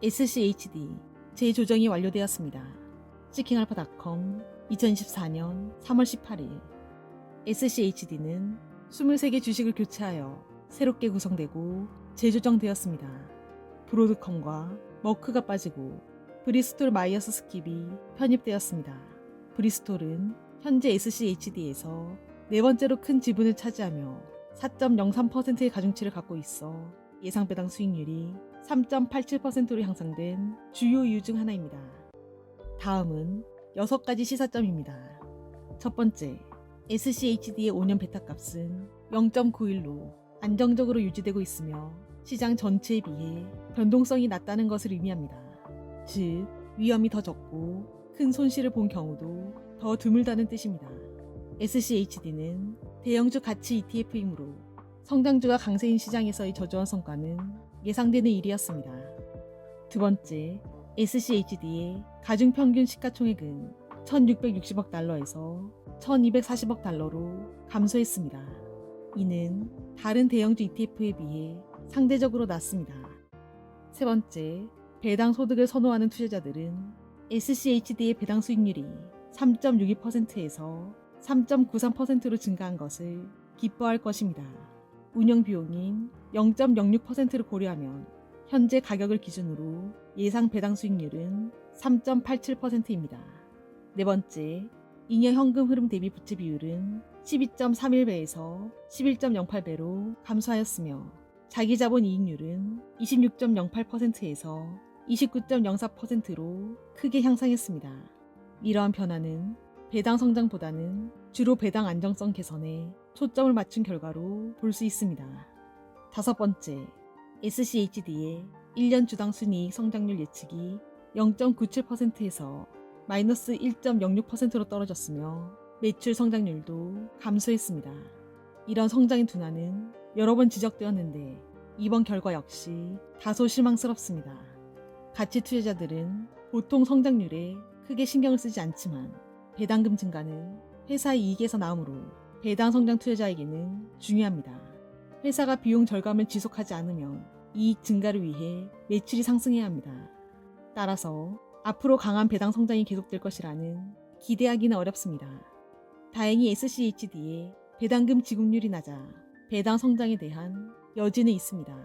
SCHD 재조정이 완료되었습니다. 치킨알파닷컴 2024년 3월 18일 SCHD는 23개 주식을 교체하여 새롭게 구성되고 재조정되었습니다. 브로드컴과 머크가 빠지고 브리스톨 마이어스 스킵이 편입되었습니다. 브리스톨은 현재 SCHD에서 네 번째로 큰 지분을 차지하며 4.03%의 가중치를 갖고 있어 예상 배당 수익률이 3.87%로 향상된 주요 이유 중 하나입니다. 다음은 6가지 시사점입니다. 첫 번째, SCHD의 5년 베타값은 0.91로 안정적으로 유지되고 있으며 시장 전체에 비해 변동성이 낮다는 것을 의미합니다. 즉, 위험이 더 적고 큰 손실을 본 경우도 더 드물다는 뜻입니다. SCHD는 대형주 가치 ETF이므로 성장주가 강세인 시장에서의 저조한 성과는 예상되는 일이었습니다. 두 번째, SCHD의 가중평균 시가총액은 1660억 달러에서 1240억 달러로 감소했습니다. 이는 다른 대형주 ETF에 비해 상대적으로 낮습니다. 세 번째, 배당 소득을 선호하는 투자자들은 SCHD의 배당 수익률이 3.62%에서 3.93%로 증가한 것을 기뻐할 것입니다. 운영 비용인 0.06%를 고려하면 현재 가격을 기준으로 예상 배당 수익률은 3.87%입니다. 네 번째, 잉여 현금 흐름 대비 부채 비율은 12.31배에서 11.08배로 감소하였으며 자기자본 이익률은 26.08%에서 29.04%로 크게 향상했습니다. 이러한 변화는 배당 성장보다는 주로 배당 안정성 개선에 초점을 맞춘 결과로 볼 수 있습니다. 다섯 번째, SCHD의 1년 주당 순이익 성장률 예측이 0.97%에서 마이너스 1.06%로 떨어졌으며 매출 성장률도 감소했습니다. 이런 성장의 둔화는 여러 번 지적되었는데 이번 결과 역시 다소 실망스럽습니다. 가치 투자자들은 보통 성장률에 크게 신경을 쓰지 않지만 배당금 증가는 회사의 이익에서 나오므로 배당 성장 투자자에게는 중요합니다. 회사가 비용 절감을 지속하지 않으면 이익 증가를 위해 매출이 상승해야 합니다. 따라서 앞으로 강한 배당 성장이 계속될 것이라는 기대하기는 어렵습니다. 다행히 SCHD의 배당금 지급률이 낮아 배당 성장에 대한 여지는 있습니다.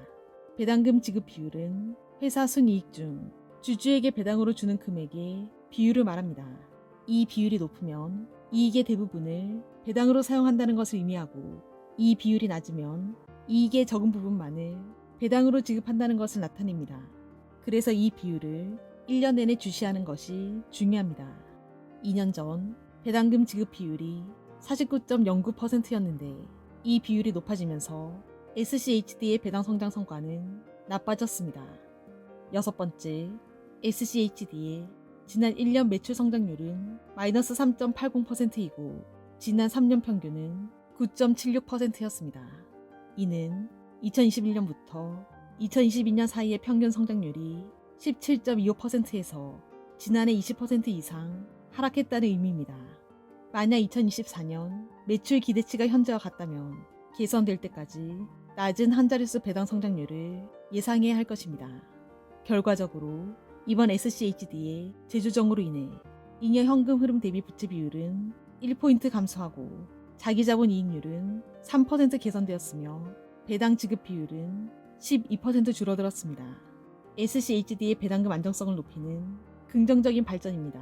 배당금 지급 비율은 회사 순이익 중 주주에게 배당으로 주는 금액의 비율을 말합니다. 이 비율이 높으면 이익의 대부분을 배당으로 사용한다는 것을 의미하고 이 비율이 낮으면 이익의 적은 부분만을 배당으로 지급한다는 것을 나타냅니다. 그래서 이 비율을 1년 내내 주시하는 것이 중요합니다. 2년 전 배당금 지급 비율이 49.09%였는데 이 비율이 높아지면서 SCHD의 배당 성장 성과는 나빠졌습니다. 여섯 번째, SCHD의 지난 1년 매출 성장률은 마이너스 3.80%이고 지난 3년 평균은 9.76%였습니다. 이는 2021년부터 2022년 사이의 평균 성장률이 17.25%에서 지난해 20% 이상 하락했다는 의미입니다. 만약 2024년 매출 기대치가 현재와 같다면 개선될 때까지 낮은 한 자릿수 배당 성장률을 예상해야 할 것입니다. 결과적으로 이번 SCHD의 재조정으로 인해 잉여 현금 흐름 대비 부채 비율은 1포인트 감소하고 자기자본 이익률은 3% 개선되었으며 배당 지급 비율은 12% 줄어들었습니다. SCHD의 배당금 안정성을 높이는 긍정적인 발전입니다.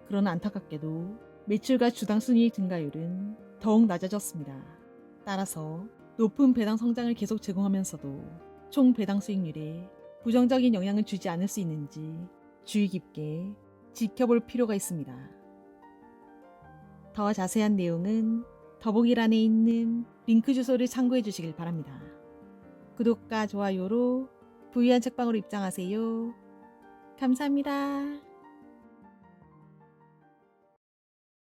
그러나 안타깝게도 매출과 주당 순이익 증가율은 더욱 낮아졌습니다. 따라서 높은 배당 성장을 계속 제공하면서도 총 배당 수익률에 부정적인 영향을 주지 않을 수 있는지 주의 깊게 지켜볼 필요가 있습니다. 더 자세한 내용은 더보기란에 있는 링크 주소를 참고해 주시길 바랍니다. 구독과 좋아요로 부유한 책방으로 입장하세요. 감사합니다.